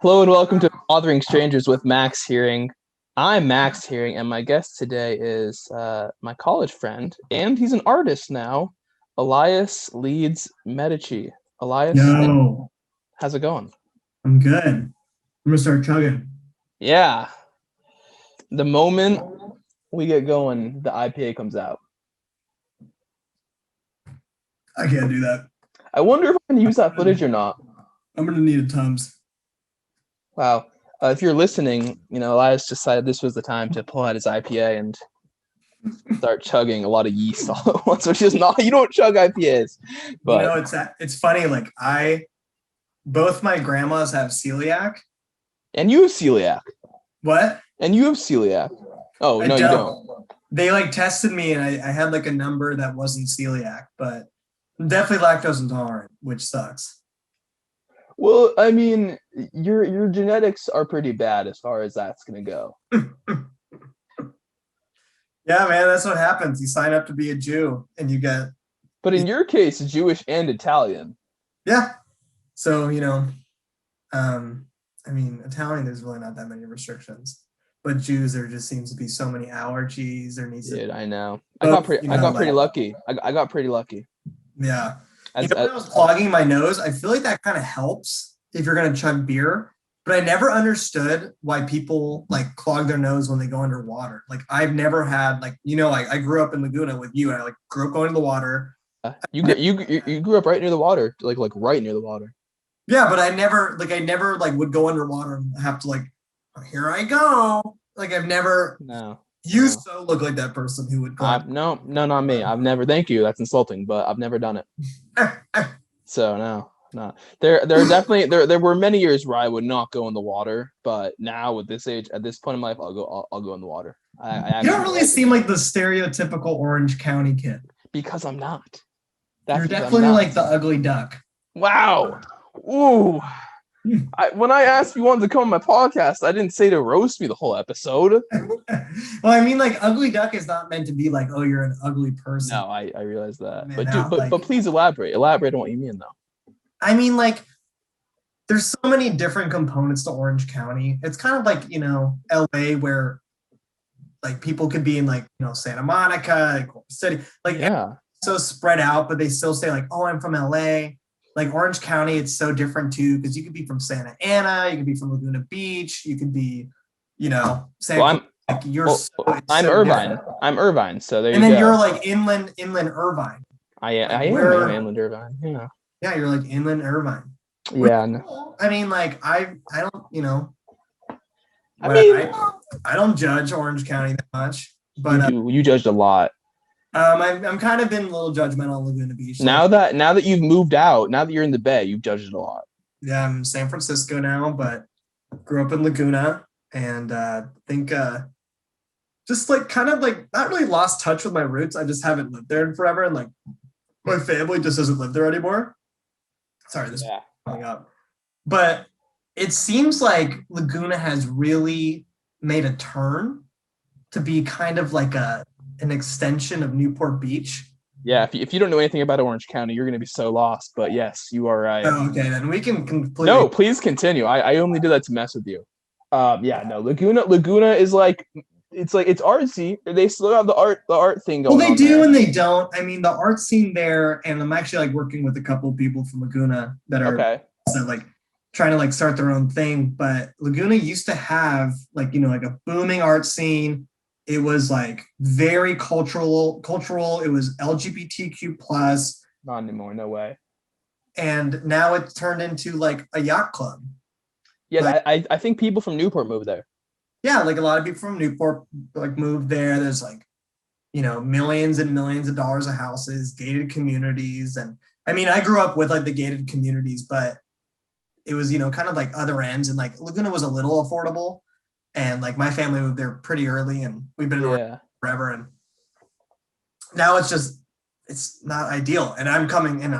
Hello and welcome to Bothering Strangers with Max Hearing. I'm Max Hearing, and my guest today is my college friend, and he's an artist now, Elias Medici. Elias, Yo, how's it going? I'm good. I'm gonna start chugging. Yeah. The moment we get going, the IPA comes out. I can't do that. I wonder if I can use that footage or not. I'm gonna need a Tums. Wow. If you're listening, Elias decided this was the time to pull out his IPA and start chugging a lot of yeast all at once, which is not, you don't chug IPAs. But It's funny. Like both my grandmas have celiac. And you have celiac. What? And you have celiac. Oh, no, you don't. They tested me, and I had a number that wasn't celiac, but I'm definitely lactose intolerant, which sucks. Well, I mean, your genetics are pretty bad as far as that's gonna go. Yeah, man, that's what happens. You sign up to be a Jew, and you get. But in your case, Jewish and Italian. Yeah. So Italian, there's really not that many restrictions, but Jews, there just seems to be so many allergies. There needs Dude, to. I know. I got pretty lucky. I got pretty lucky. Yeah. When I was clogging my nose, I feel like that kind of helps if you're gonna chug beer. But I never understood why people clog their nose when they go underwater. I've never had I grew up in Laguna with you, and I grew up going to the water. You grew up right near the water, like right near the water. Yeah, but I never would go underwater and have to here I go. I've never. No. You so look like that person who would go. No, not me. I've never. Thank you. That's insulting, but I've never done it. So no. There are definitely there were many years where I would not go in the water, but now at this age, at this point in my life, I'll go in the water. You don't really seem like the stereotypical Orange County kid. Because I'm not. You're definitely like the ugly duck. Wow. Ooh. When I asked if you wanted to come on my podcast, I didn't say to roast me the whole episode. Well, I mean, ugly duck is not meant to be oh, you're an ugly person. No, I realize that. Man, but please elaborate. Elaborate on what you mean, though. I mean, there's so many different components to Orange County. It's kind of LA, where people could be in Santa Monica, City, yeah, so spread out, but they still say oh, I'm from LA. Orange County, it's so different too, because you could be from Santa Ana, you could be from Laguna Beach, you could be, I'm Irvine. Different. I'm Irvine, so there you go. And then you're inland Irvine. I am inland Irvine. Yeah. Yeah, you're inland Irvine. Yeah. No. I mean, I don't, I don't judge Orange County that much, but you judged a lot. I'm kind of been a little judgmental on Laguna Beach. Now that you've moved out, now that you're in the Bay, you've judged it a lot. Yeah, I'm in San Francisco now, but grew up in Laguna, and think just kind of not really lost touch with my roots. I just haven't lived there in forever, and my family just doesn't live there anymore. Sorry, this is coming up, but it seems like Laguna has really made a turn to be kind of an extension of Newport Beach. Yeah, if you don't know anything about Orange County, you're going to be so lost. But yes, you are right. Oh, okay, then we can completely. No, please continue. I only did that to mess with you. Laguna is it's artsy. They still have the art thing going on. Well, they do and they don't. I mean, the art scene there, and I'm actually working with a couple of people from Laguna that are trying to start their own thing. But Laguna used to have a booming art scene. It was very cultural. It was LGBTQ plus. Not anymore. No way. And now it's turned into a yacht club. Yeah, I think people from Newport moved there. Yeah, a lot of people from Newport moved there. There's millions and millions of dollars of houses, gated communities, and I mean, I grew up with the gated communities, but it was kind of other ends, and Laguna was a little affordable. And my family moved there pretty early, and we've been in Oregon forever. And now it's not ideal. And I'm coming in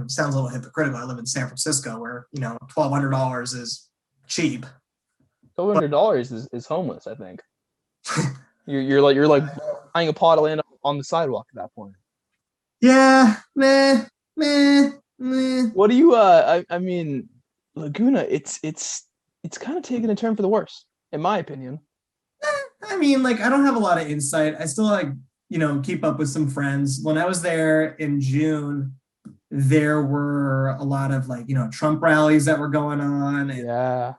sounds a little hypocritical. I live in San Francisco, where $1,200 is cheap. $1,200 is homeless, I think. you're buying a plot of land on the sidewalk at that point. Yeah, meh. What do you? I mean, Laguna. It's it's kind of taken a turn for the worse, in my opinion. I mean, like, I don't have a lot of insight. I still like, keep up with some friends. When I was there in June, there were a lot of like, Trump rallies that were going on, and Yeah.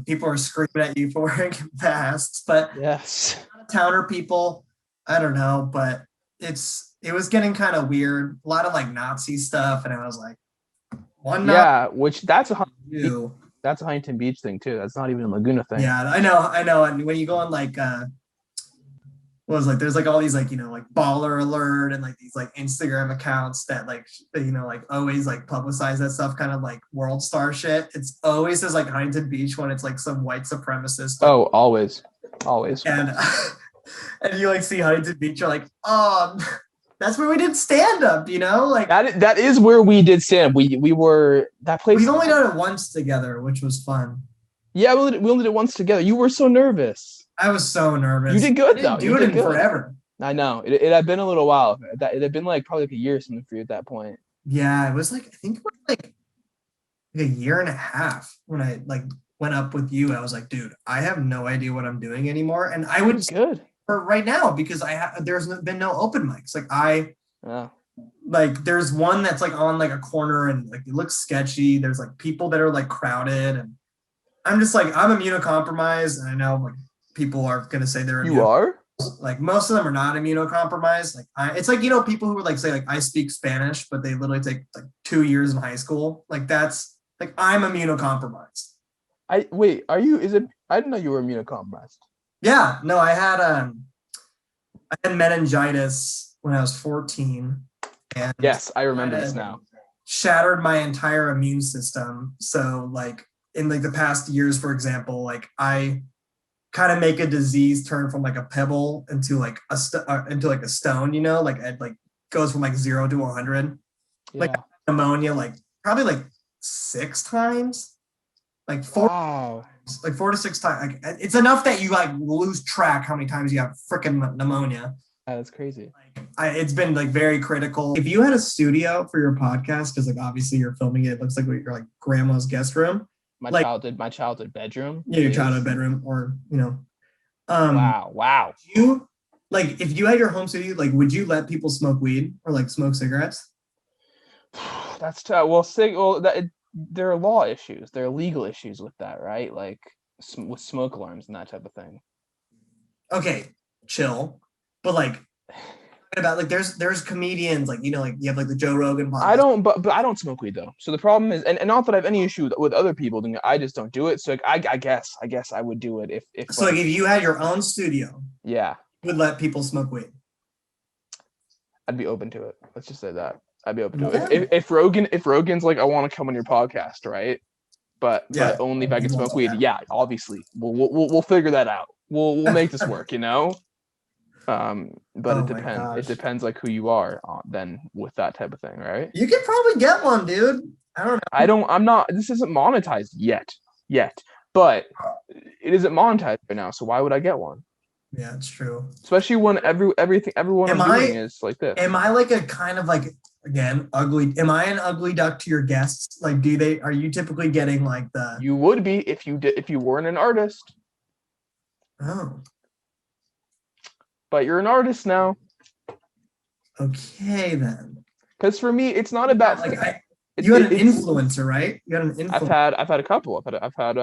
people are screaming at you for wearing masks. But Yes. towner people, I don't know, but it was getting kind of weird. A lot of like Nazi stuff, and I was like, one Nazi Yeah, which that's a you. Huntington Beach thing too. That's not even a Laguna thing. Yeah, I know. And when you go on like there's like all these like like baller alert and like these like Instagram accounts that like like always like publicize that stuff, kind of like world star shit. It's always says like Huntington Beach when it's like some white supremacist. Oh, always. And and you like see Huntington Beach, you're like, oh, that's where we did stand up, like that is where we did stand up. We were that place. We've only done it once together, which was fun. Yeah, we only did it once together. You were so nervous. I was so nervous. You did good I though. didn't do it in forever. I know. It had been a little while. It had been like probably like a year or something for you at that point. Yeah, it was like, I think it was like a year and a half when I like went up with you. I was like, dude, I have no idea what I'm doing anymore. And I would good for right now because there's been no open mics. Like yeah. Like there's one that's like on like a corner and like it looks sketchy. There's like people that are like crowded, and I'm just like, I'm immunocompromised, and I know like people are gonna say they're you are like most of them are not immunocompromised. Like it's like people who would like say like I speak Spanish, but they literally take like 2 years in high school. Like that's like I'm immunocompromised. Wait, are you? Is it? I didn't know you were immunocompromised. Yeah, no, I had meningitis when I was 14. And yes, I remember this now. Shattered my entire immune system. So like in like the past years, for example, like I kind of make a disease turn from like a pebble into like a stone, like it like goes from like 0 to 100. Yeah. Like pneumonia, like probably like 6 times, like 4. Wow. Like 4 to 6 times. Like it's enough that you like lose track how many times you have freaking pneumonia. That's crazy. Like, it's been like very critical. If you had a studio for your podcast, because like obviously you're filming it looks like you're like grandma's guest room. My childhood bedroom. Yeah, your childhood bedroom, or wow. You like if you had your home studio, like would you let people smoke weed or like smoke cigarettes? That's tough. There are law issues. There are legal issues with that, right? Like with smoke alarms and that type of thing. Okay, chill. But like about like there's comedians like like you have like the Joe Rogan podcast. But I don't smoke weed though. So the problem is, and not that I have any issue with other people doing it, I just don't do it. So like, I guess I would do it if so like if you had your own studio, yeah, you would let people smoke weed. I'd be open to it. Let's just say that I'd be open to it. If Rogan's like, I want to come on your podcast, right? But only if I can smoke weed. Yeah, obviously we'll figure that out. We'll make this work, But it depends. Gosh. It depends like who you are then with that type of thing, right? You could probably get one, dude. I don't know. I'm not. This isn't monetized yet, but it isn't monetized right now. So why would I get one? Yeah, it's true. Especially when everyone I'm doing is like this. Am I like a kind of like again ugly? Am I an ugly duck to your guests? Like, are you typically getting like the? You would be if you weren't an artist. Oh. But you're an artist now. Okay, then. Because for me, it's not about like you had an influencer, right? You had an influencer. I've had a couple. I've had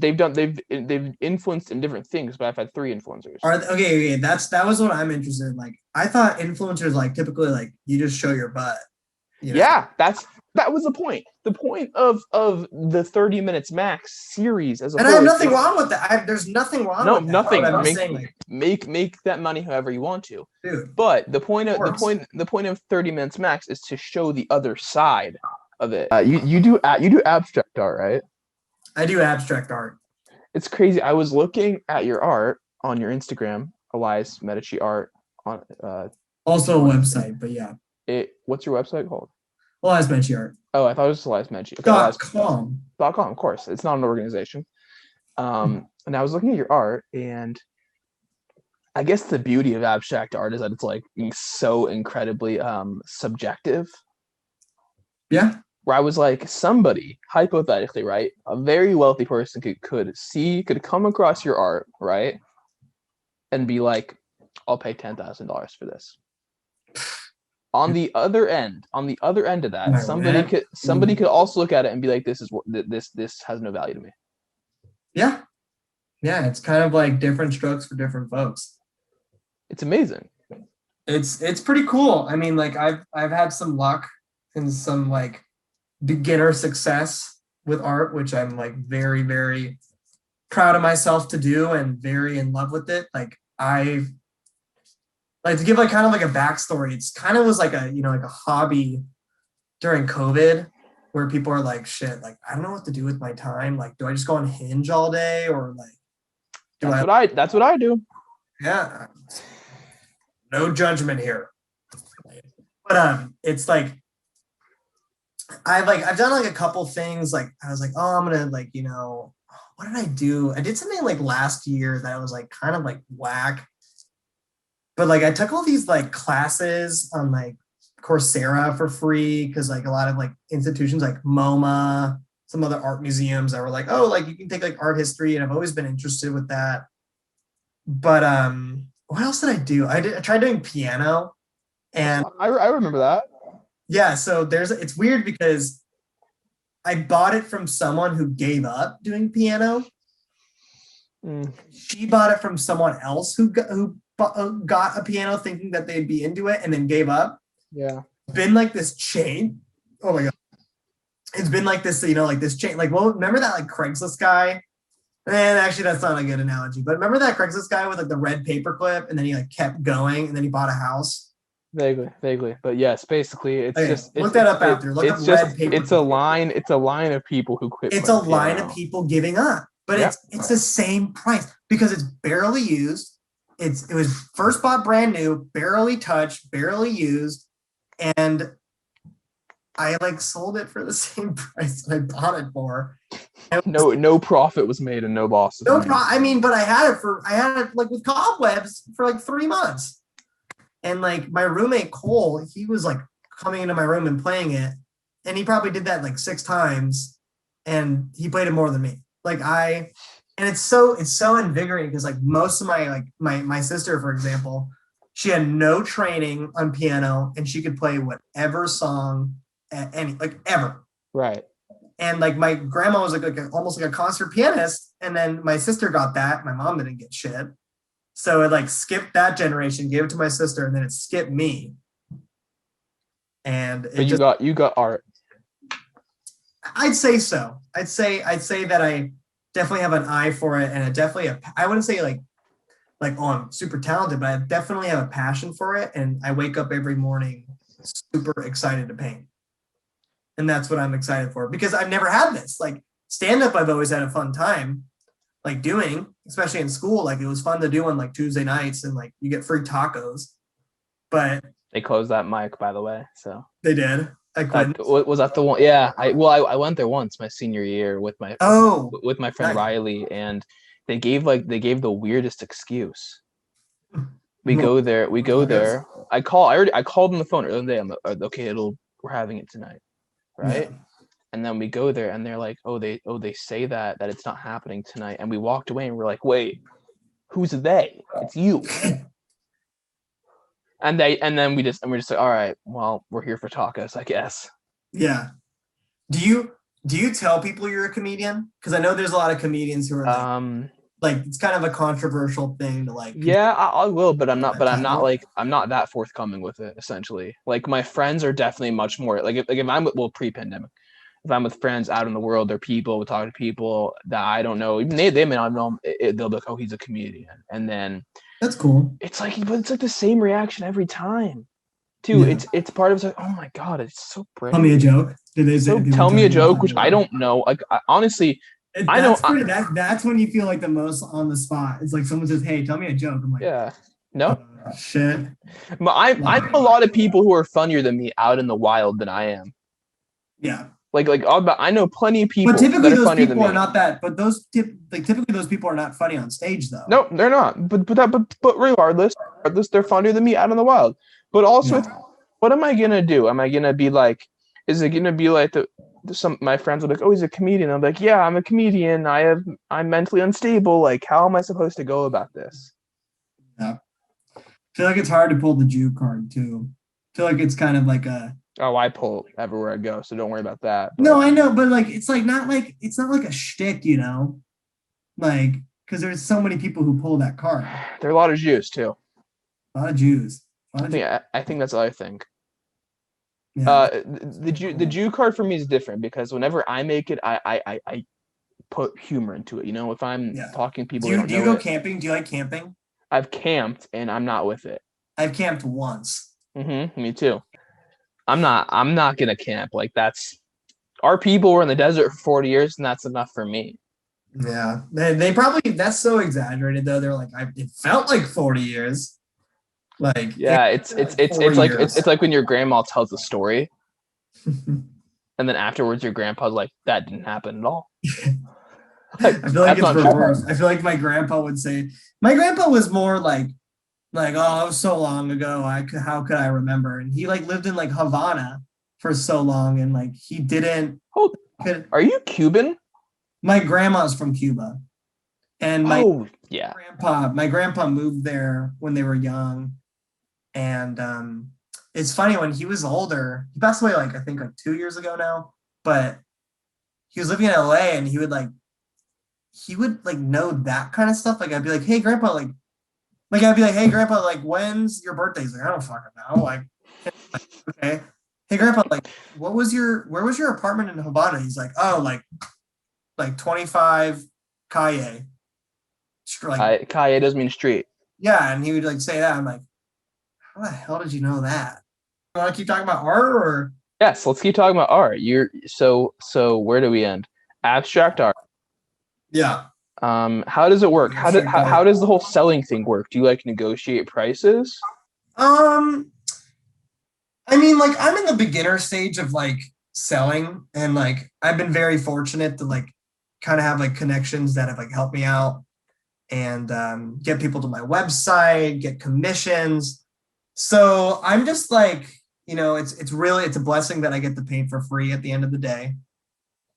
they've influenced in different things, but I've had 3 influencers. Okay. That was what I'm interested in. Like I thought influencers like typically like you just show your butt. Yeah, that was the point. The point of the 30 minutes max series as a whole. And I have nothing wrong with that. There's nothing wrong with that. No, nothing. Make that money however you want to. Dude. But the point of 30 minutes max is to show the other side of it. You do abstract art, right? I do abstract art. It's crazy. I was looking at your art on your Instagram, Elias Medici art on also a website, but yeah. What's your website called? Elias Medici art. Oh, I thought it was Elias Medici. Okay, .com. .com, of course. It's not an organization. And I was looking at your art, and I guess the beauty of abstract art is that it's like so incredibly subjective. Yeah. where I was like, somebody, hypothetically, right, a very wealthy person could come across your art, right, and be like, I'll pay $10,000 for this. On the other end of that, My rent. somebody could also look at it and be like, this has no value to me. Yeah. Yeah. It's kind of like different strokes for different folks. It's amazing. It's pretty cool. I mean, like I've had some luck and some like beginner success with art, which I'm like very, very proud of myself to do and very in love with it. Like to give like kind of like a backstory, it's kind of was like a, like a hobby during COVID where people are like, shit, like I don't know what to do with my time. Like, do I just go on Hinge all day or like that's what I do. Yeah. No judgment here. But it's like I've done like a couple things. Like I was like, oh, I'm gonna like, what did I do? I did something like last year that was like kind of like whack. But like I took all these like classes on like Coursera for free because like a lot of like institutions like MoMA, some other art museums that were like, oh, like you can take like art history, and I've always been interested with that. But what else did I do? I tried doing piano, and I remember that. Yeah, so it's weird because I bought it from someone who gave up doing piano. She bought it from someone else who got a piano thinking that they'd be into it and then gave up. Yeah. It's been like this chain. Oh my God. It's been like this, like this chain. Like, well, remember that like Craigslist guy? And actually, that's not a good analogy. But remember that Craigslist guy with like the red paperclip, and then he like kept going, and then he bought a house. Vaguely, but yes, basically, it's just look that up after. Look up red paper. It's a line. It's a line of people who quit. It's a line of people giving up, but it's the same price because it's barely used. It was first bought brand new, barely touched, barely used, and I like sold it for the same price that I bought it for. No profit was made and no loss. I mean, but I had it like with cobwebs for like 3 months. And like my roommate Cole, he was like coming into my room and playing it, and he probably did that like 6 times, and he played it more than me. And it's so invigorating because like most of my sister, for example, she had no training on piano and she could play whatever song ever. Right. And like my grandma was like almost like a concert pianist, and then my sister got that. My mom didn't get shit. So it like skipped that generation, gave it to my sister, and then it skipped me. And you got art. I'd say so. I'd say that I definitely have an eye for it, and I wouldn't say like oh, I'm super talented, but I definitely have a passion for it, and I wake up every morning super excited to paint. And that's what I'm excited for because I've never had this. Like stand-up, I've always had a fun time. Like doing, especially in school, like it was fun to do on like Tuesday nights, and like you get free tacos. But they closed that mic, by the way. So they did. Was that the one? Yeah. I went there once my senior year with my friend Riley, and they gave the weirdest excuse. We go there. I called on the phone earlier in the day. I'm like, okay, we're having it tonight, right? Yeah. And then we go there, and they're like, they say that it's not happening tonight. And we walked away, and we're like, wait, who's they? It's you. and we're just like, all right, well, we're here for tacos, I guess. Yeah. Do you tell people you're a comedian? Because I know there's a lot of comedians who are like it's kind of a controversial thing to like. Yeah, I will, but I'm not that forthcoming with it. Essentially, like my friends are definitely much more like if I'm pre-pandemic. If I'm with friends out in the world, they're people, we talk to people that I don't know. Even they may not know him. They'll be like, oh, he's a comedian. And then that's cool. It's like the same reaction every time. Too. Yeah. It's part of it's like, oh my God, it's so brave. Tell me a joke. Did they say tell me a joke, which I don't know. Like honestly, I know that's when you feel like the most on the spot. It's like someone says, hey, tell me a joke. I'm like, yeah. No. Shit. But I know a lot of people who are funnier than me out in the wild than I am. Yeah. Like I know plenty of people. But typically those people are not that. But typically those people are not funny on stage though. No, they're not. But regardless, they're funnier than me out in the wild. But also, what am I gonna do? Am I gonna be like? Is it gonna be like some my friends are like, oh, he's a comedian. I'm like, yeah, I'm a comedian. I'm mentally unstable. Like, how am I supposed to go about this? Yeah. I feel like it's hard to pull the Jew card too. I feel like it's kind of like a Oh, I pull everywhere I go, so don't worry about that. But no, I know, but like it's not like a shtick, you know, like because there's so many people who pull that card. there are a lot of Jews too. A lot of Jews. A lot I of think Jews. I think that's all I think. Yeah. The Jew card for me is different because whenever I make it, I put humor into it. You know, if I'm Yeah. talking to people Do that you don't know go it, camping? Do you like camping? I've camped and I'm not with it. I've camped once. Me too. I'm not gonna camp. Like that's our people were in the desert for 40 years and that's enough for me. Yeah. They probably that's so exaggerated though. They're like, it felt like 40 years. Like Yeah, it felt like 4 years. it's like when your grandma tells a story and then afterwards your grandpa's like, that didn't happen at all. Like, I feel like that's it's not true. reversed. I feel like my grandpa would say, my grandpa was more oh, it was so long ago. How could I remember? And he like lived in like Havana for so long, and like he didn't. Hold, are you Cuban? My grandma's from Cuba, and Oh, yeah. my grandpa moved there when they were young, and it's funny when he was older. He passed away like I think like 2 years ago now, but he was living in LA, and he would know that kind of stuff. Like I'd be like, hey grandpa, like I'd be like, hey grandpa, like when's your birthday? He's like, I don't fucking know. Like, okay. Hey grandpa, like where was your apartment in Havana? He's like, oh, like 25 Calle. Like, Calle does mean street. yeah, and he would like say that. I'm like, how the hell did you know that? You want to keep talking about art or Yes, let's keep talking about art. You're so where do we end? Abstract art. yeah. How does it work? Abstract art. How does the whole selling thing work? Do you like negotiate prices? I mean, like I'm in the beginner stage of like selling, and like I've been very fortunate to like kind of have like connections that have like helped me out and get people to my website, get commissions. So I'm just like, it's a blessing that I get to paint for free at the end of the day.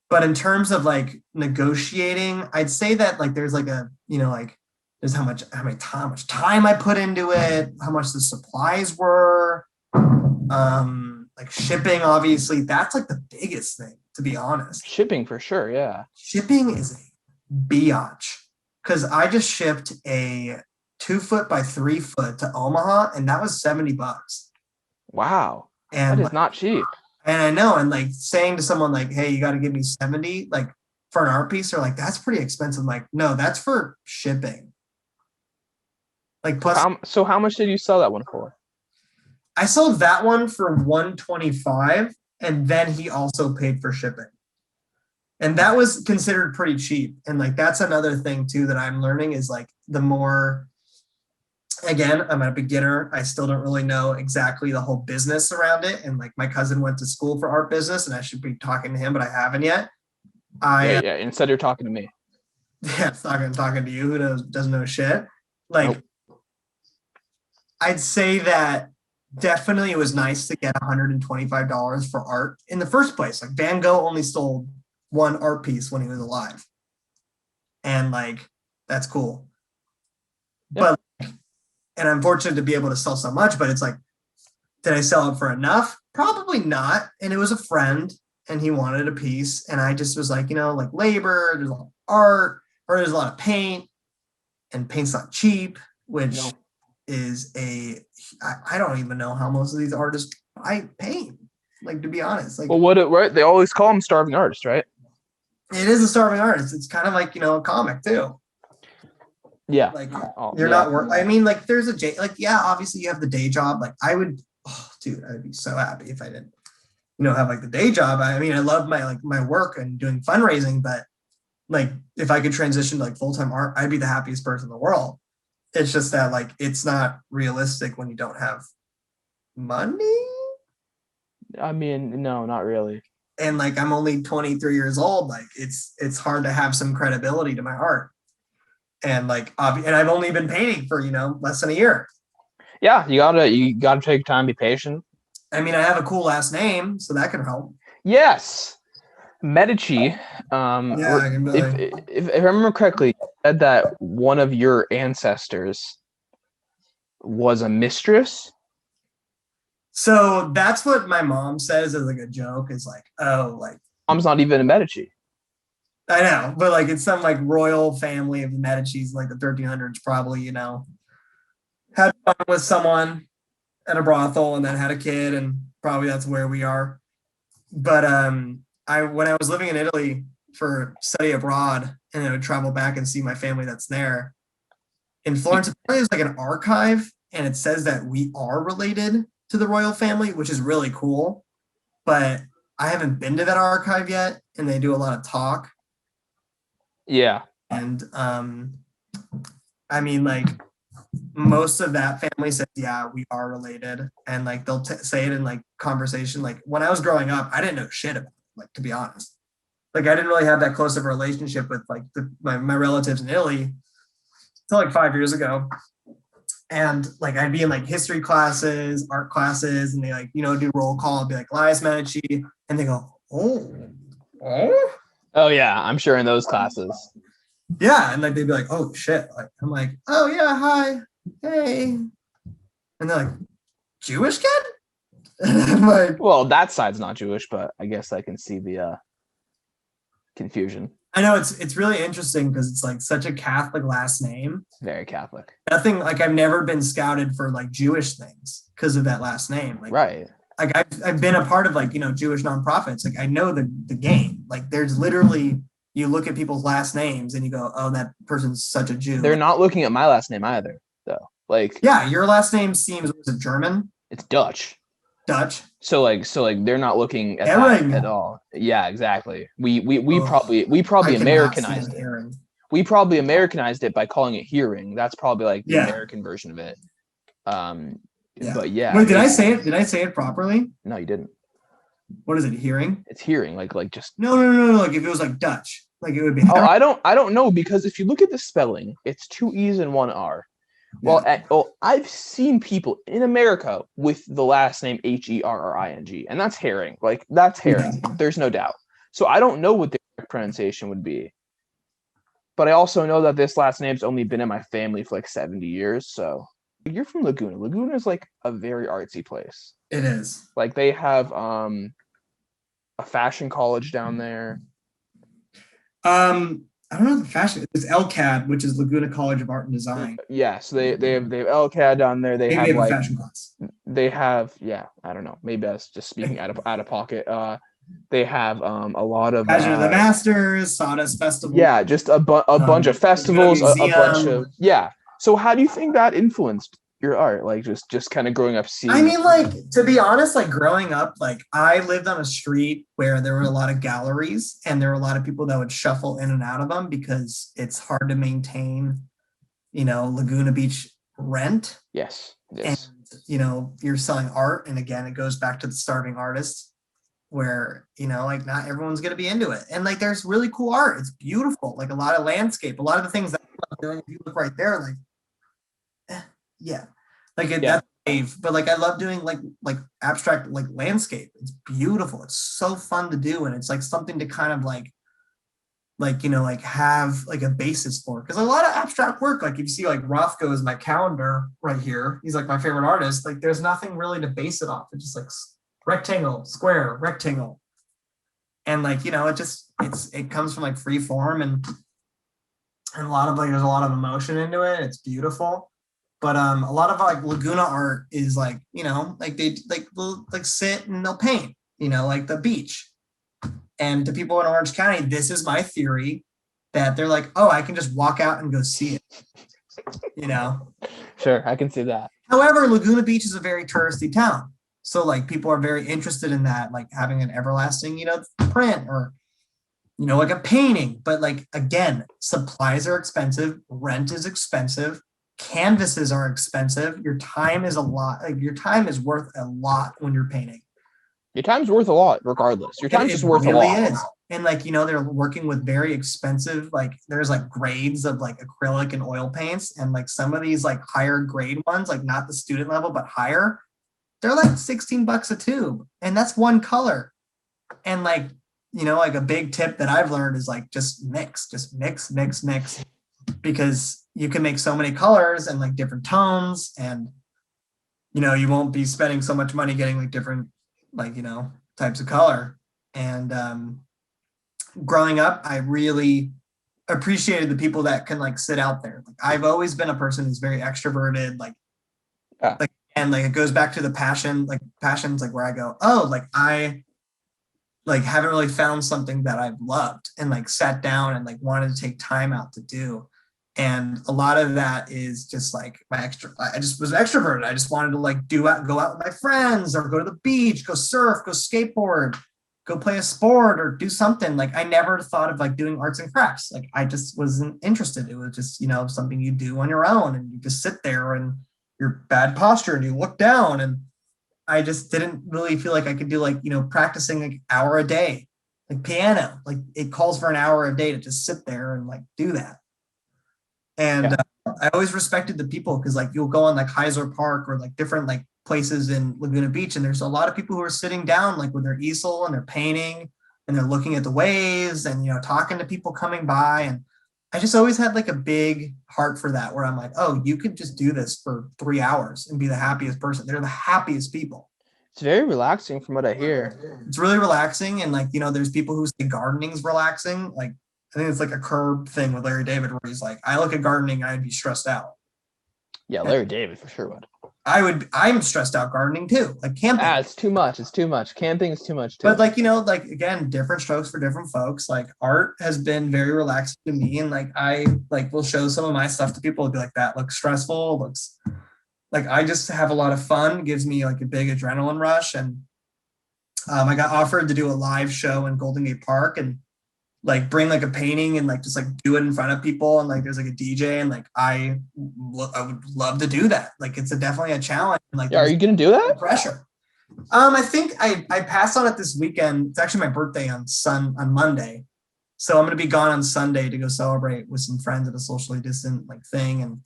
But in terms of like negotiating, I'd say that like there's like there's how much time I put into it, how much the supplies were, like shipping, obviously, that's like the biggest thing, to be honest. Shipping for sure, yeah. Shipping is a biatch because I just shipped a 2 foot by 3 foot to Omaha, and that was $70. Wow, And that is not cheap. And I know, and like saying to someone like, hey, you got to give me 70, like for an art piece, they're like, that's pretty expensive. I'm like, no, that's for shipping. Like plus, So how much did you sell that one for? I sold that one for $125, and then he also paid for shipping. And that was considered pretty cheap. And like that's another thing too that I'm learning is like the more, again, I'm a beginner. I still don't really know exactly the whole business around it. And like my cousin went to school for art business, and I should be talking to him, but I haven't yet. Yeah. Instead, you're talking to me. Yeah, it's talking to you who doesn't know shit. Like, nope. I'd say that definitely it was nice to get $125 for art in the first place. Like Van Gogh only sold one art piece when he was alive. And like, that's cool. Yeah. But, and I'm fortunate to be able to sell so much, but it's like, did I sell it for enough? Probably not. And it was a friend and he wanted a piece. And I just was like, like labor, there's a lot of art, or there's a lot of paint, and paint's not cheap, which is I don't even know how most of these artists paint, like, to be honest. Like, well, right? They always call them starving artists, right? It is a starving artist. It's kind of like, a comic too. Yeah. Like you're not work. I mean, like there's obviously you have the day job. Like I would be so happy if I didn't, have like the day job. I mean, I love my work and doing fundraising, but like if I could transition to like full-time art, I'd be the happiest person in the world. It's just that like it's not realistic when you don't have money. I mean, no, not really. And like I'm only 23 years old. Like it's hard to have some credibility to my art. And like and I've only been painting for less than a year. Yeah, you gotta take time, be patient. I mean, I have a cool last name, so that can help. Yes, Medici. Yeah, I can be If, like, if I remember correctly, you said that one of your ancestors was a mistress. so that's what my mom says as like a joke is like, oh, like Mom's not even a Medici. I know, but like it's some like royal family of the Medici's, like the 1300s, probably, had fun with someone at a brothel and then had a kid, and probably that's where we are. But I when I was living in Italy for study abroad, and I would travel back and see my family that's there in Florence. Apparently, there's like an archive, and it says that we are related to the royal family, which is really cool. But I haven't been to that archive yet, and they do a lot of talk. Yeah. And I mean, like most of that family says, yeah, we are related, and like they'll say it in like conversation. Like when I was growing up, I didn't know shit about it, like to be honest. Like I didn't really have that close of a relationship with like my relatives in Italy until like 5 years ago. And like I'd be in like history classes, art classes, and they like, do roll call and be like Elias Medici, and they go, oh, Oh yeah, I'm sure in those classes. yeah, and like they'd be like, oh shit, like I'm like, oh yeah, hi, hey, and they're like, Jewish kid? And I'm like, Well, that side's not Jewish, but I guess I can see the confusion. I know it's really interesting because it's like such a Catholic last name. Very Catholic. Nothing like I've never been scouted for like Jewish things because of that last name. Like, Right. like I've been a part of like, Jewish nonprofits. Like I know the game. Like there's literally, you look at people's last names and you go, oh, that person's such a Jew. They're not looking at my last name either, though. Like, yeah, your last name seems, was it German? it's Dutch. Dutch. So they're not looking at that at all. Yeah, exactly. We probably Americanized it. We probably Americanized it by calling it hearing. That's probably like the American version of it. But yeah. Wait, did I say it? Did I say it properly? No, you didn't. What is it? Hearing? It's hearing. Like just no. Like if it was like Dutch, like it would be. Oh, I don't know, because if you look at the spelling, it's 2 E's and 1 R. Well, I've seen people in America with the last name Herring, and that's herring. Like that's herring. Yeah. There's no doubt. So I don't know what the pronunciation would be, but I also know that this last name's only been in my family for like 70 years. So you're from Laguna. Laguna is like a very artsy place. It is. Like they have a fashion college down there. I don't know the fashion. It's LCAD, which is Laguna College of Art and Design. Yeah, so they have LCAD down there. They have like fashion class. They have I don't know. Maybe I was just speaking out of pocket. They have a lot of Pageant of the Masters, Sawdust Festival. Yeah, just a bunch of festivals, a bunch of So how do you think that influenced your art? Like just kind of growing up seeing. I mean, like to be honest, like growing up, like I lived on a street where there were a lot of galleries, and there were a lot of people that would shuffle in and out of them because it's hard to maintain, Laguna Beach rent. Yes. And you're selling art, and again, it goes back to the starving artist, where like not everyone's gonna be into it, and like there's really cool art. It's beautiful, like a lot of landscape, a lot of the things that if you look right there, like. Yeah, like that's wave, but like I love doing like abstract like landscape. It's beautiful. It's so fun to do, and it's like something to kind of like have like a basis for. Because a lot of abstract work, like if you see like Rothko is my calendar right here. He's like my favorite artist. Like there's nothing really to base it off. It's just like rectangle, square, rectangle, and like it comes from like free form and a lot of there's a lot of emotion into it. It's beautiful. But a lot of like Laguna art is like, like they like sit and they'll paint, like the beach. And to people in Orange County, this is my theory that they're like, oh, I can just walk out and go see it. Sure, I can see that. However, Laguna Beach is a very touristy town. So like people are very interested in that, like having an everlasting, print or, like a painting. But like, again, supplies are expensive. Rent is expensive. Canvases are expensive. Your time is a lot. Like your time is worth a lot when you're painting. Your time's worth a lot, regardless. Your time's just worth a lot. Is. And like they're working with very expensive. Like there's like grades of like acrylic and oil paints, and like some of these like higher grade ones, like not the student level but higher, they're like $16 a tube, and that's one color. And like, like a big tip that I've learned is like just mix, because you can make so many colors and like different tones, and you won't be spending so much money getting like different like types of color. And growing up, I really appreciated the people that can like sit out there. Like I've always been a person who's very extroverted, Yeah. and like it goes back to the passions like where I go, oh, like I like haven't really found something that I've loved and like sat down and like wanted to take time out to do. And a lot of that is just like I just was extroverted. I just wanted to like go out with my friends or go to the beach, go surf, go skateboard, go play a sport or do something. Like I never thought of like doing arts and crafts. Like I just wasn't interested. It was just, something you do on your own, and you just sit there and you're bad posture and you look down. And I just didn't really feel like I could do like, practicing like an hour a day, like piano, like it calls for an hour a day to just sit there and like do that. And I always respected the people, because like you'll go on like Heiser Park or like different like places in Laguna Beach, and there's a lot of people who are sitting down like with their easel and they're painting and they're looking at the waves and talking to people coming by. And I just always had like a big heart for that, where I'm like, oh, you could just do this for 3 hours and be the happiest person. They're the happiest people. It's very relaxing from what I hear. It's really relaxing. And like, there's people who say gardening's relaxing. Like I think it's like a Curb thing with Larry David, where he's like, I look at gardening, I'd be stressed out. Yeah, Larry David for sure would. I'm stressed out gardening too. Like camping. It's too much. It's too much. Camping is too much too. But like, like again, different strokes for different folks. Like art has been very relaxing to me. And like I like will show some of my stuff to people and be like, that looks stressful, looks like I just have a lot of fun, gives me like a big adrenaline rush. And I got offered to do a live show in Golden Gate Park and like bring like a painting and like just like do it in front of people, and like there's like a DJ, and like I would love to do that. Like it's definitely a challenge. And, like are you gonna do that? Pressure. I think I passed on it this weekend. It's actually my birthday on Monday, so I'm gonna be gone on Sunday to go celebrate with some friends at a socially distant like thing. And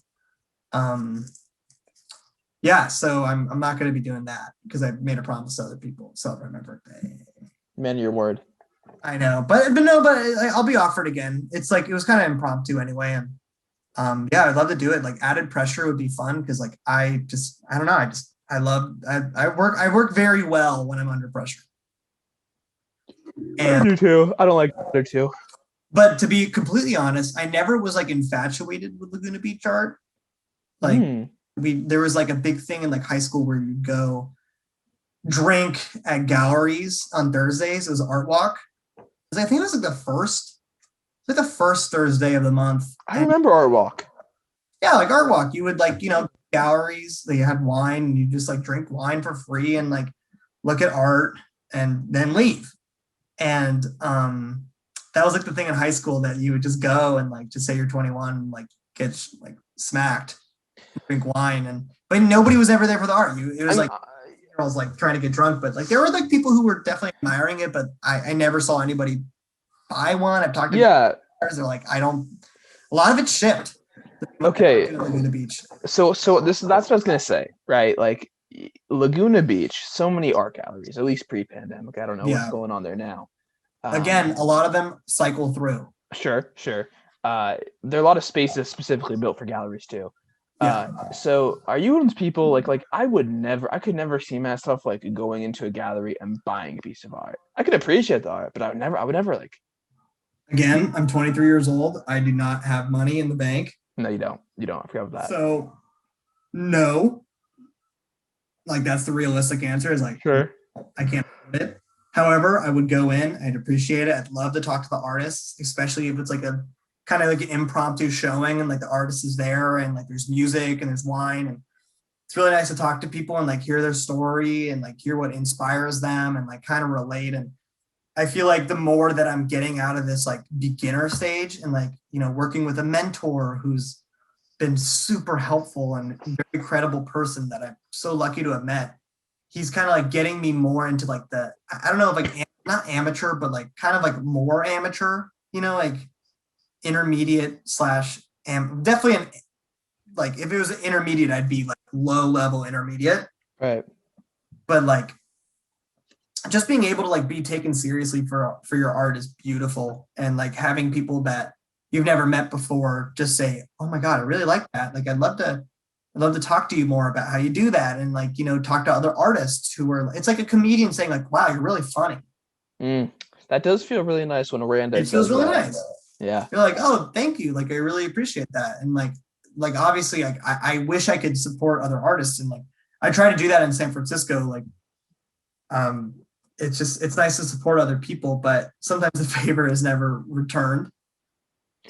so I'm not gonna be doing that because I made a promise to other people to celebrate my birthday. Man, your word. I know, but I'll be offered again. It's like, it was kind of impromptu anyway. And I'd love to do it. Like added pressure would be fun, because like, I don't know. I work very well when I'm under pressure. And I do too. I don't like it too. But to be completely honest, I never was like infatuated with Laguna Beach art. Like there was like a big thing in like high school where you go drink at galleries on Thursdays. It was Art Walk. I think it was like the first Thursday of the month. I remember Art Walk. Yeah, like Art Walk. You would like, galleries, they had wine, and you just like drink wine for free and like look at art and then leave. And that was like the thing in high school, that you would just go and like just say you're 21 and like get like smacked, drink wine, but nobody was ever there for the art. It was like I was like trying to get drunk, but like there were like people who were definitely admiring it, but I never saw anybody buy one. I've talked to they're like, a lot of it's shipped. Okay. Laguna Beach. So that's what I was gonna say, right? Like Laguna Beach, so many art galleries, at least pre-pandemic. I don't know what's going on there now. Again, a lot of them cycle through. Sure. There are a lot of spaces specifically built for galleries too. So are you one of those people like I could never see myself like going into a gallery and buying a piece of art. I could appreciate the art, but I would never like. Again, I'm 23 years old. I do not have money in the bank. No, you don't. I forgot about that. So no, like that's the realistic answer, is like, sure, I can't afford it. However, I would go in, I'd appreciate it. I'd love to talk to the artists, especially if it's like a kind of like an impromptu showing and like the artist is there and like there's music and there's wine, and it's really nice to talk to people and like hear their story and like hear what inspires them and like kind of relate. And I feel like the more that I'm getting out of this like beginner stage and like, working with a mentor who's been super helpful and a very credible person that I'm so lucky to have met, he's kind of like getting me more into like I don't know, like not amateur, but like kind of like more amateur, like intermediate / definitely like if it was intermediate, I'd be like low level intermediate. Right. But like, just being able to like be taken seriously for your art is beautiful. And like having people that you've never met before just say, oh my God, I really like that. Like I'd love to talk to you more about how you do that. And like, talk to other artists who are, it's like a comedian saying like, wow, you're really funny. That does feel really nice when a rando It feels does really that. nice. Yeah. You're like, oh, thank you. Like, I really appreciate that. And like obviously like, I wish I could support other artists. And like, I try to do that in San Francisco. Like, it's nice to support other people, but sometimes the favor is never returned.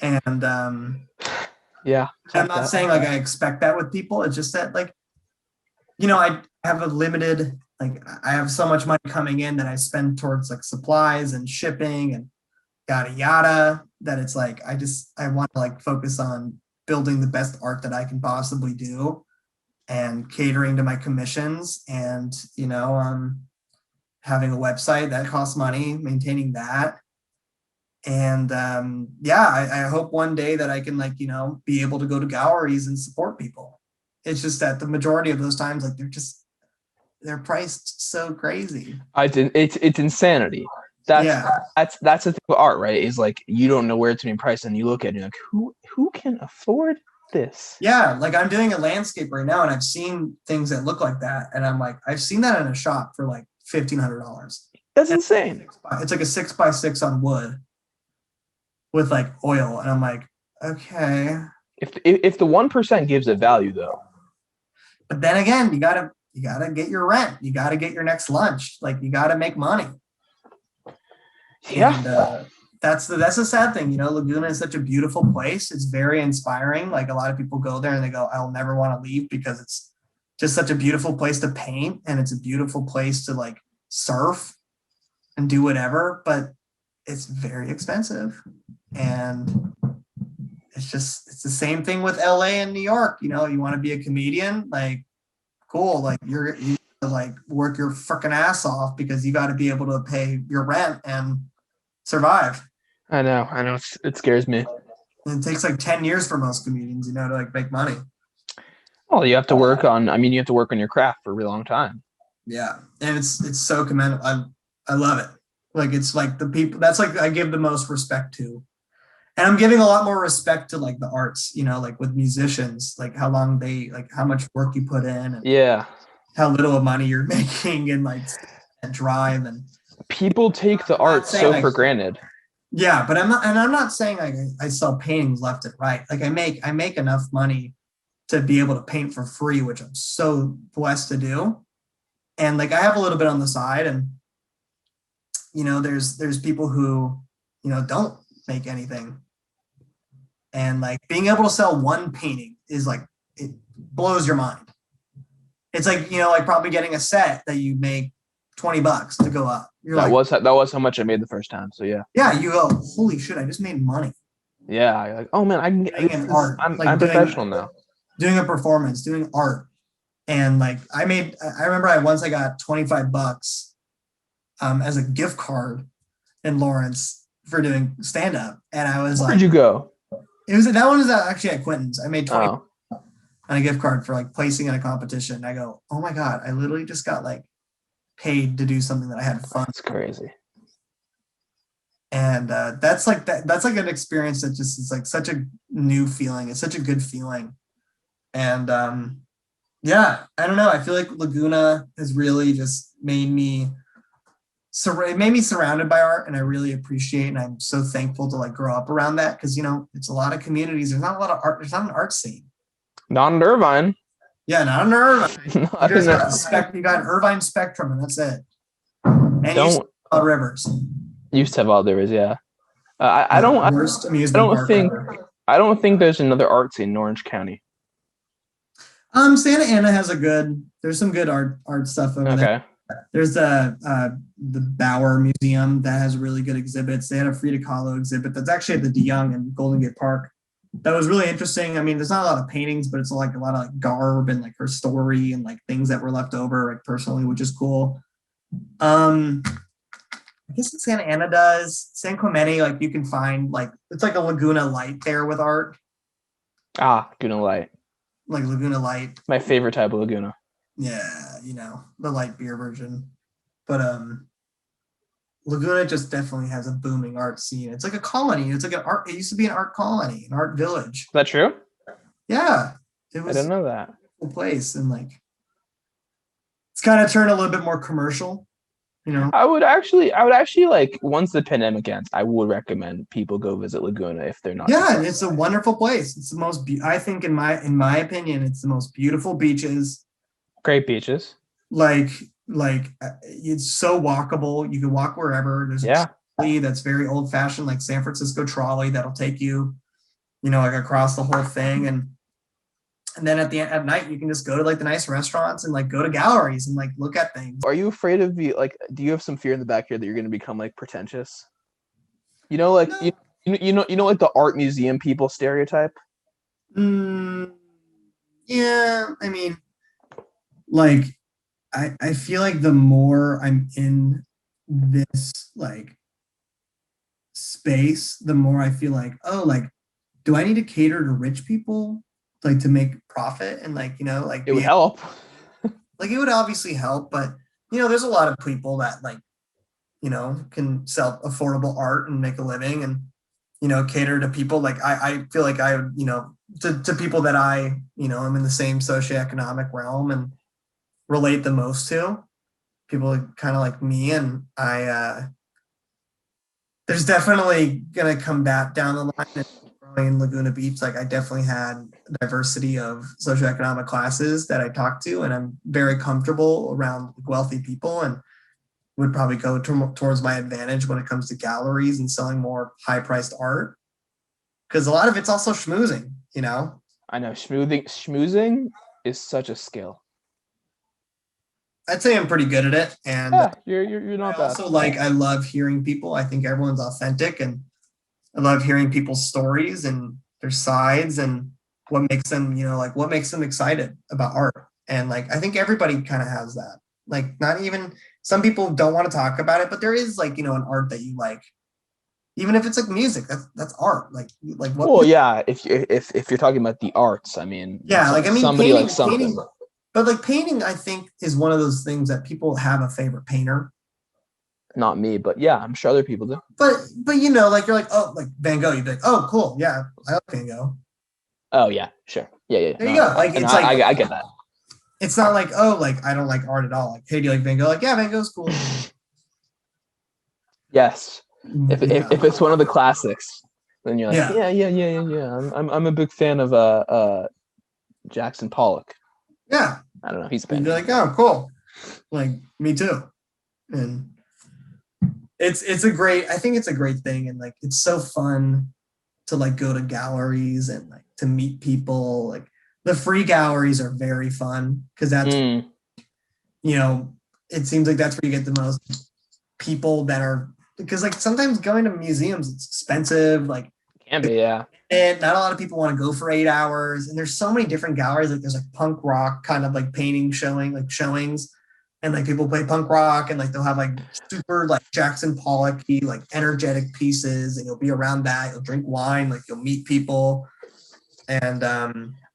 And Yeah. I'm not saying like I expect that with people. It's just that like, I have a limited, like I have so much money coming in that I spend towards like supplies and shipping and yada yada, that it's like I want to like focus on building the best art that I can possibly do and catering to my commissions, and having a website that costs money, maintaining that. And I hope one day that I can like be able to go to galleries and support people. It's just that the majority of those times, like they're priced so crazy. It's insanity. That's the thing with art, right? Is like you don't know where it's being priced, and you look at it and you're like, who can afford this? Yeah, like I'm doing a landscape right now, and I've seen things that look like that, and I'm like, I've seen that in a shop for like $1,500. That's insane. It's like a 6x6 on wood with like oil, and I'm like, okay. If the 1% gives it value, though. But then again, you gotta get your rent. You gotta get your next lunch. Like you gotta make money. Yeah. And that's the sad thing. Laguna is such a beautiful place. It's very inspiring. Like a lot of people go there and they go, I'll never want to leave, because it's just such a beautiful place to paint, and it's a beautiful place to like surf and do whatever, but it's very expensive. And it's the same thing with LA and New York. You want to be a comedian, like cool, like you like work your freaking ass off, because you got to be able to pay your rent and survive. I know it scares me. And it takes like 10 years for most comedians, to like make money. Well, you have to work on your craft for a really long time. Yeah. And it's so commendable. I love it. Like, it's like the people, that's like, I give the most respect to. And I'm giving a lot more respect to like the arts, like with musicians, like how long how much work you put in, and how little money you're making, and like and drive, and people take the art so for granted. Yeah, but I'm not saying like I sell paintings left and right. Like I make enough money to be able to paint for free, which I'm so blessed to do. And like I have a little bit on the side, and there's people who don't make anything. And like being able to sell one painting is like, it blows your mind. It's like, like probably getting a set that you make $20 to go up. That was how much I made the first time. So yeah. Yeah, you go, holy shit, I just made money. Yeah, you're like, oh man, I can get art. I'm professional now. Doing a performance, doing art. And like I remember I got $25 as a gift card in Lawrence for doing stand-up. And I was Where'd you go? That one was actually at Quentin's. I made 20 on a gift card for like placing in a competition. I go, oh my God, I literally just got like paid to do something that I had fun. That's crazy. And that's like an experience that just is like such a new feeling. It's such a good feeling. And I don't know. I feel like Laguna has really just made me surrounded by art, and I really appreciate, and I'm so thankful to like grow up around that, because it's a lot of communities. There's not a lot of art. There's not an art scene. Not in Irvine. Yeah, not in Irvine. You got Irvine Spectrum, and that's it. And Wild Rivers. Used to have Wild Rivers, yeah. I don't think there's another art scene in Orange County. Santa Ana has there's some good art stuff over there. There's the Bauer Museum that has really good exhibits. They had a Frida Kahlo exhibit that's actually at the DeYoung in Golden Gate Park. That was really interesting. I mean, there's not a lot of paintings, but it's like a lot of like garb and like her story and like things that were left over like personally, which is cool. I guess what Santa Ana does, San Clemente, like you can find like, it's like a Laguna Light there with art. Laguna Light. Like Laguna Light. My favorite type of Laguna. Yeah, the light beer version. But Laguna just definitely has a booming art scene. It's like a colony. It's like an art. It used to be an art colony, an art village. Is that true? Yeah, it I was didn't know that. a place, and like it's kind of turned a little bit more commercial. You know. I would actually like once the pandemic ends, I would recommend people go visit Laguna if they're not. Yeah, and it's a wonderful place. It's the most. I think in my opinion, it's the most beautiful beaches. Great beaches. Like it's so walkable. You can walk wherever. There's a trolley that's very old fashioned, like San Francisco trolley that'll take you, like across the whole thing, and then at night you can just go to like the nice restaurants and like go to galleries and like look at things. Are you afraid of do you have some fear in the back here that you're going to become like pretentious? Like no. you know like the art museum people stereotype? Yeah, I mean, like I feel like the more I'm in this like space, the more I feel like, oh, like, do I need to cater to rich people like to make profit? And like, like it would help. Like it would obviously help, but there's a lot of people that like, can sell affordable art and make a living and, cater to people. Like I feel like I would, to people that I, I'm in the same socioeconomic realm and relate the most to, people kind of like me. And there's definitely going to come back down the line in Laguna Beach. Like I definitely had a diversity of socioeconomic classes that I talked to, and I'm very comfortable around wealthy people and would probably go towards my advantage when it comes to galleries and selling more high-priced art. Because a lot of it's also schmoozing, I know schmoozing is such a skill. I'd say I'm pretty good at it, and yeah, you're not bad. Also, like I love hearing people. I think everyone's authentic, and I love hearing people's stories and their sides and what makes them, what makes them excited about art. And like I think everybody kind of has that. Like not even some people don't want to talk about it, but there is like an art that you like. Even if it's like music, that's art. Like what? Well, yeah. If you're talking about the arts, I mean, yeah, somebody likes something. Painting, but like painting, I think is one of those things that people have a favorite painter. Not me, but yeah, I'm sure other people do. But like you're like, oh, like Van Gogh, you'd be like, oh, cool, yeah, I like Van Gogh. Oh yeah, sure, yeah. There you go. Like it's like I get that. It's not like, oh, like I don't like art at all. Like, hey, do you like Van Gogh? Like, yeah, Van Gogh's cool. Yes. If it's one of the classics, then you're like, yeah. I'm a big fan of Jackson Pollock. Yeah. I don't know. He's been. You're like, oh, cool. Like me too. And I think it's a great thing, and like it's so fun to like go to galleries and like to meet people. Like the free galleries are very fun because that's it seems like that's where you get the most people that are, because like sometimes going to museums it's expensive, like it can be, yeah. And not a lot of people want to go for 8 hours. And there's so many different galleries. Like there's like punk rock kind of like painting showings. And like people play punk rock and like they'll have like super like Jackson Pollock-y like energetic pieces, and you'll be around that. You'll drink wine, like you'll meet people. And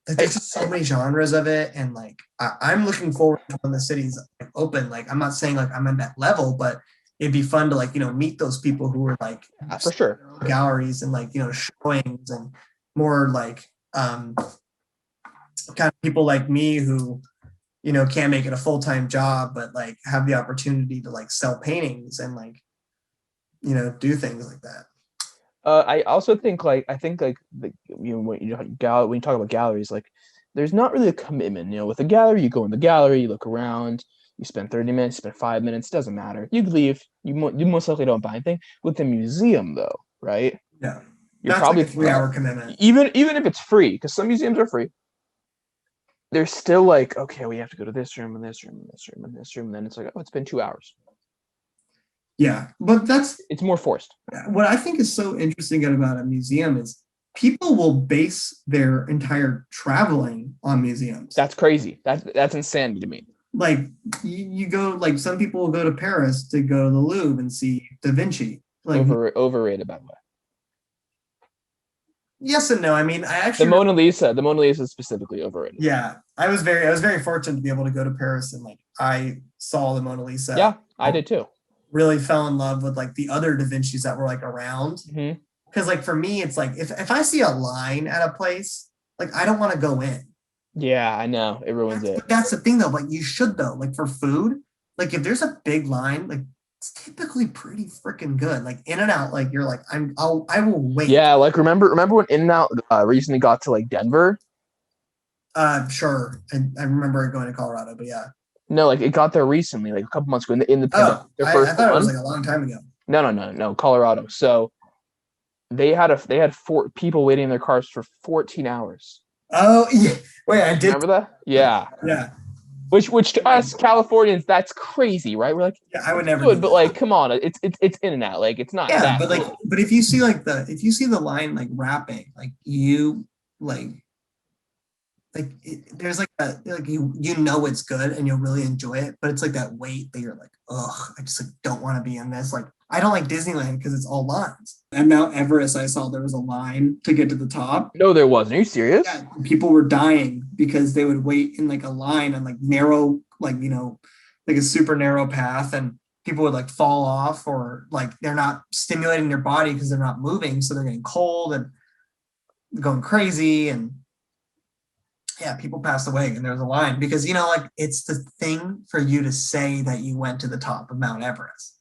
like there's just so many genres of it. And like I'm looking forward to when the city's like open. Like I'm not saying like I'm at that level, but it'd be fun to like, meet those people who are like for sure galleries and like, showings, and more like kind of people like me who, can't make it a full-time job, but like have the opportunity to like sell paintings and like, do things like that. I also think when you talk about galleries, like there's not really a commitment. With a gallery, you go in the gallery, you look around, you spend 30 minutes, you spend 5 minutes, doesn't matter. You leave. You most likely don't buy anything. With the museum, though, right? Yeah, you're probably like a 3-hour commitment. Even if it's free, because some museums are free. They're still like, okay, we have to go to this room and this room and this room and this room, and then it's like, oh, it's been 2 hours. Yeah, but it's more forced. What I think is so interesting about a museum is people will base their entire traveling on museums. That's crazy. That's insanity to me. Like you go, like some people will go to Paris to go to the Louvre and see Da Vinci. Like overrated, by the way. Yes and no. I mean, I actually the Mona Lisa is specifically overrated. Yeah, I was very fortunate to be able to go to Paris, and like I saw the Mona Lisa. Yeah, I did too. really fell in love with like the other Da Vinci's that were like around. Mm-hmm. Because like for me, it's like if I see a line at a place, like I don't want to go in. Yeah, I know. It ruins it. But that's the thing though. Like you should though. Like for food, like if there's a big line, like it's typically pretty freaking good. Like In and Out, like you're like I will wait. Yeah, like remember when In-N-Out recently got to like Denver? Sure. I remember going to Colorado, but yeah. No, like it got there recently, like a couple months ago in the pandemic. Oh, I thought it was like a long time ago. No, Colorado. So they had 4 people waiting in their cars for 14 hours. Oh yeah. Wait, I did remember that? Yeah. Yeah. Which to us Californians, that's crazy, right? We're like, yeah, I would never. Good, but like, come on, it's In and Out, like it's not. Yeah, that but like, good. but if you see the line like wrapping, like you there's like a like you know it's good and you'll really enjoy it, but it's like that wait that you're like, ugh, I just like don't want to be in this. Like I don't like Disneyland because it's all lines. At Mount Everest, I saw there was a line to get to the top. No, there wasn't. Are you serious? Yeah, people were dying because they would wait in like a line and like narrow, like like a super narrow path, and people would like fall off or like they're not stimulating their body because they're not moving, so they're getting cold and going crazy and. Yeah, people passed away and there was a line because, like it's the thing for you to say that you went to the top of Mount Everest.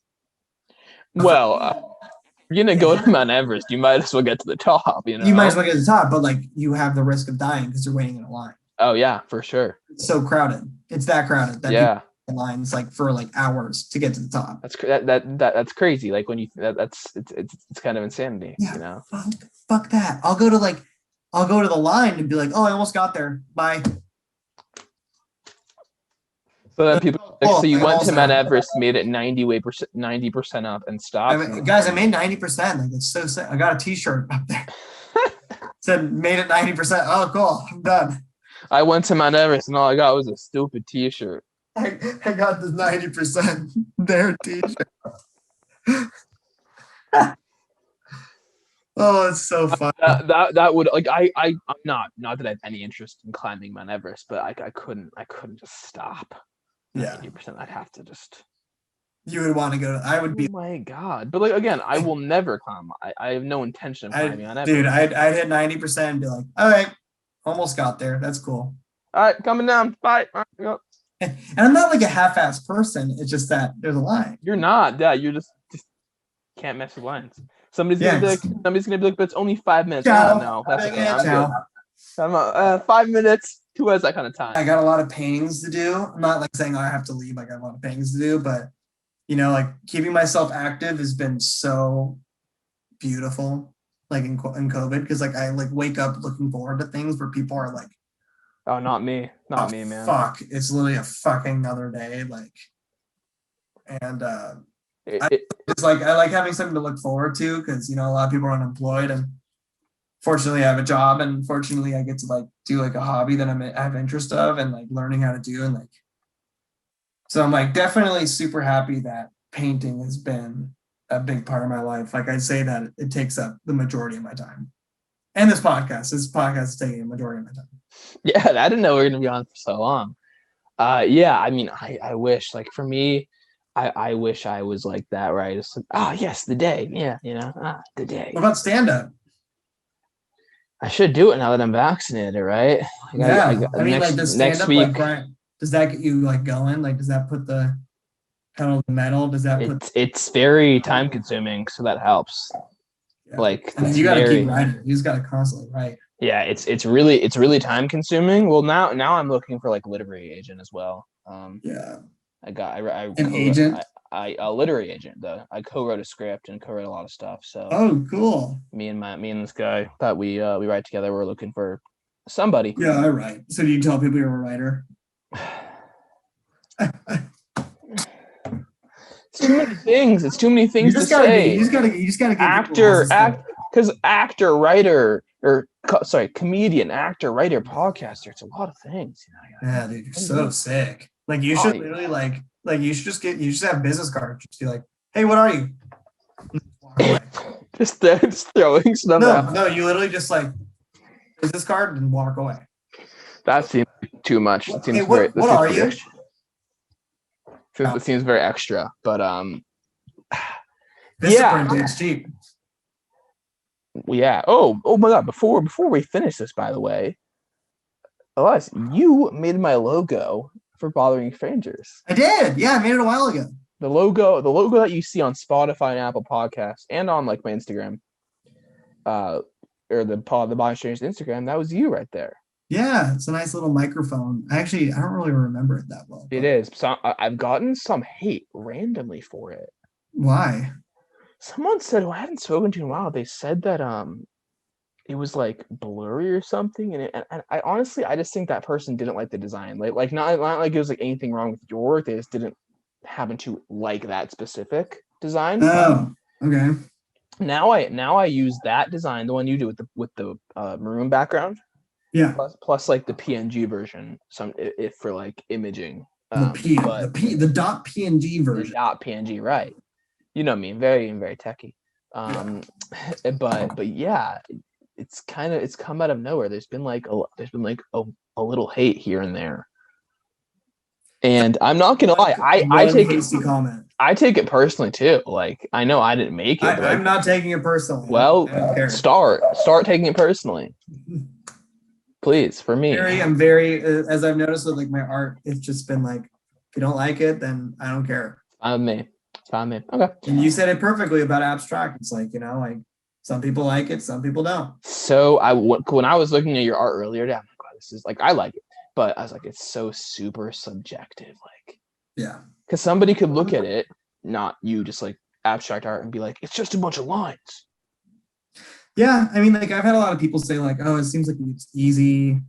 Well, you're going to go to Mount Everest. You might as well get to the top, You might as well get to the top, but like you have the risk of dying because you're waiting in a line. Oh, yeah, for sure. It's so crowded. It's that crowded. That yeah. Lines like for like hours to get to the top. That's crazy. Like when you it's kind of insanity, yeah, Fuck that. I'll go to the line and be like, oh, I almost got there. Bye. So then people so you went to Mount Everest, made it 90% up and stopped. Guys, I made 90%. Like it's so sick. I got a t-shirt up there. Said made it 90%. Oh, cool. I'm done. I went to Mount Everest and all I got was a stupid t-shirt. I got this 90% there t-shirt. Oh, it's so fun. That would like I'm not that I have any interest in climbing Mount Everest, but I couldn't just stop. Yeah, 90%. I'd have to just. You would want to go. I would be. Oh my god! But like again, I will never climb. I have no intention of climbing on Everest. Dude, I'd hit 90% and be like, all right, almost got there. That's cool. All right, coming down. Bye. All right, go. And I'm not like a half-assed person. It's just that there's a line. You're not. Yeah, you're just can't mess with lines. Somebody's gonna be like, but it's only 5 minutes. Ciao. Oh, no, that's okay. I'm 5 minutes. Who has that kind of time? I got a lot of paintings to do. I'm not like saying I have to leave. I got a lot of paintings to do, but like keeping myself active has been so beautiful. Like in COVID, because like I like wake up looking forward to things where people are like, "Oh, not me, man." Fuck, it's literally a fucking other day. Like, and it's like I like having something to look forward to because a lot of people are unemployed and. Fortunately, I have a job, and fortunately, I get to like do like a hobby that I have interest of, and like learning how to do, and like. So I'm like definitely super happy that painting has been a big part of my life. Like I'd say that it takes up the majority of my time, and this podcast is taking a majority of my time. Yeah, I didn't know we were gonna be on for so long. Yeah, I mean, I wish like for me. I wish I was like that, right? It's like, yes, the day, yeah, the day. What about stand-up? I should do it now that I'm vaccinated, right? I mean, like does stand-up week, like, does that get you like going? Like, does that put the pedal to the metal? Does that it's very time consuming, so that helps. Yeah. Like, and you got to keep writing. You just got to constantly write. Yeah, it's really time consuming. Well, now I'm looking for like literary agent as well. Yeah. An agent. A literary agent though. I co-wrote a script and co-wrote a lot of stuff. So cool. Me and this guy that we write together. We're looking for somebody. Yeah, I write. So do you tell people you're a writer? It's too many things. It's too many things to say. You just gotta get actor, writer, or comedian, actor, writer, podcaster. It's a lot of things. Yeah, dude, you're so sick. Like you should literally like you should just have business cards. Just be like, hey, what are you? just throwing stuff out. No, you literally just like business card and walk away. That seems too much. It seems what are you? It seems very extra, but Vistaprint is cheap. Yeah. Oh my God. Before we finish this, by the way, Elias, you made my logo for Bothering Strangers. I did. Yeah, I made it a while ago. The logo that you see on Spotify and Apple Podcasts and on like my Instagram, or the Bothering Strangers Instagram, that was you right there. Yeah, it's a nice little microphone. I don't really remember it that well. It is. So I've gotten some hate randomly for it. Why? Someone said, who I hadn't spoken to in a while, they said that it was like blurry or something, and I honestly I just think that person didn't like the design. Like not like it was like anything wrong with your work. They just didn't happen to like that specific design. Oh, okay. Now I use that design, the one you do with the maroon background. Yeah. Plus like the PNG version, if for like imaging. The dot PNG version. The dot PNG, right? You know me, very techie. But yeah, it's come out of nowhere. There's been like a little hate here and there, and I'm not gonna lie, I take it personally too. Like I know I didn't make it. I'm not taking it personally. Well, start taking it personally. Please, for me. I'm very, as I've noticed with like my art, it's just been like, if you don't like it, then I don't care. Fine with me. Okay. And you said it perfectly about abstract. It's like, like some people like it, some people don't. So when I was looking at your art earlier, I'm like, wow, this is like, I like it, but I was like, it's so super subjective. Like, yeah, because somebody could look at it, not you, just like abstract art, and be like, it's just a bunch of lines. Yeah, I mean, like I've had a lot of people say like, oh, it seems like it's easy.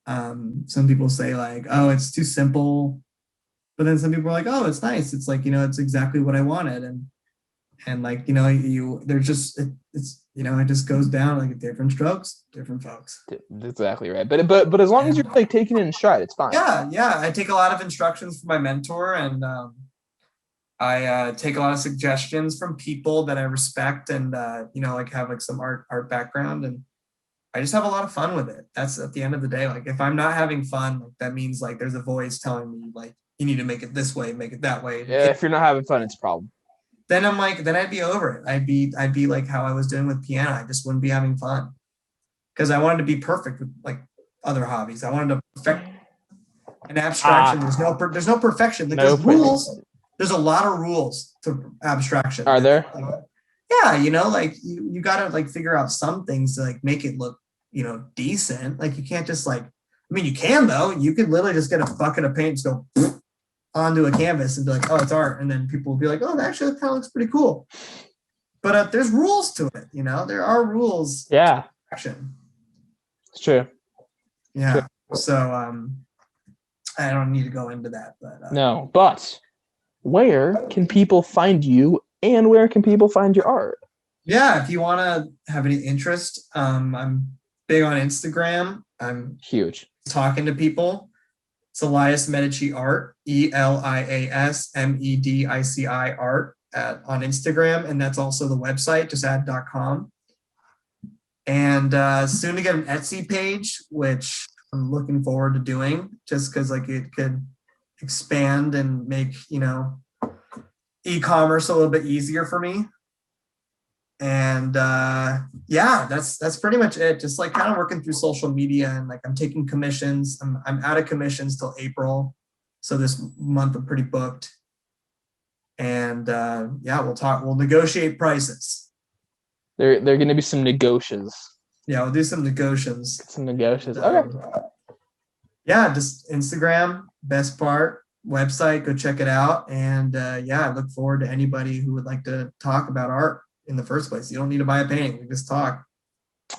Some people say like, oh, it's too simple. But then some people are like, oh, it's nice. It's like, it's exactly what I wanted. And like, it just goes down like different strokes, different folks. Exactly right. But as long as you're like taking it in stride, it's fine. Yeah. I take a lot of instructions from my mentor, and I take a lot of suggestions from people that I respect and, like have like some art background, and I just have a lot of fun with it. That's at the end of the day. Like if I'm not having fun, like, that means like there's a voice telling me like, you need to make it this way, make it that way. Yeah, if you're not having fun, it's a problem. Then I'm like, then I'd be over it. I'd be like how I was doing with piano. I just wouldn't be having fun because I wanted to be perfect with like other hobbies. I wanted to perfect an abstraction. There's no perfection. Like, there's rules. There's a lot of rules to abstraction. Are there? Yeah, like you gotta like figure out some things to like make it look, decent. Like you can't just like, I mean, you can though. You could literally just get a bucket of paint and go onto a canvas and be like, oh, it's art. And then people will be like, oh, that actually kind of looks pretty cool. But there's rules to it, there are rules. Yeah. Action. It's true. Yeah. True. So I don't need to go into that, but no, but where can people find you and where can people find your art? Yeah, if you want to have any interest, I'm big on Instagram. I'm huge. Talking to people. It's Elias Medici Art, ELIAS MEDICI Art on Instagram, and that's also the website, just add.com. And soon to get an Etsy page, which I'm looking forward to doing, just because like it could expand and make e-commerce a little bit easier for me. And that's pretty much it. Just like kind of working through social media, and like I'm taking commissions. I'm out of commissions till April, so this month I'm pretty booked. And we'll negotiate prices. There are going to be some negotiations. Yeah, we'll do some negotiations. Okay. Yeah, just Instagram, best part, website, go check it out. And I look forward to anybody who would like to talk about art in the first place. You don't need to buy a painting. We just talk.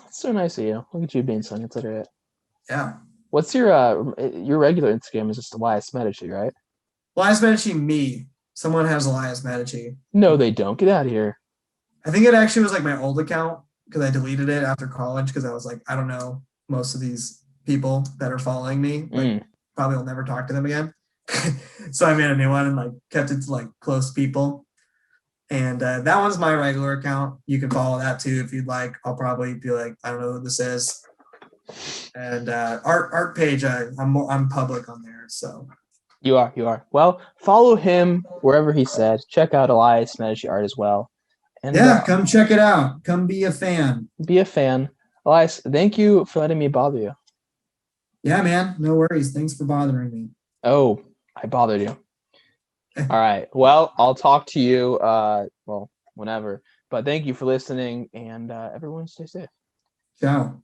It's so nice of you. Look at you being so considerate. Yeah. What's your regular Instagram? Is just Elias Medici, right? Elias Medici, me. Someone has Elias Medici. No, they don't. Get out of here. I think it actually was like my old account because I deleted it after college because I was like, I don't know most of these people that are following me. Like, probably will never talk to them again. So I made a new one and like kept it to like close people. And that one's my regular account. You can follow that too if you'd like. I'll probably be like, I don't know who this is. And art page, I'm public on there. So You are. You are. Well, follow him wherever he said. Check out Elias Medici art as well. And Yeah, come check it out. Come be a fan. be a fan. Elias, thank you for letting me bother you. Yeah, man. No worries. Thanks for bothering me. Oh, I bothered you. All right. Well, I'll talk to you well, whenever. But thank you for listening, and everyone stay safe. Ciao.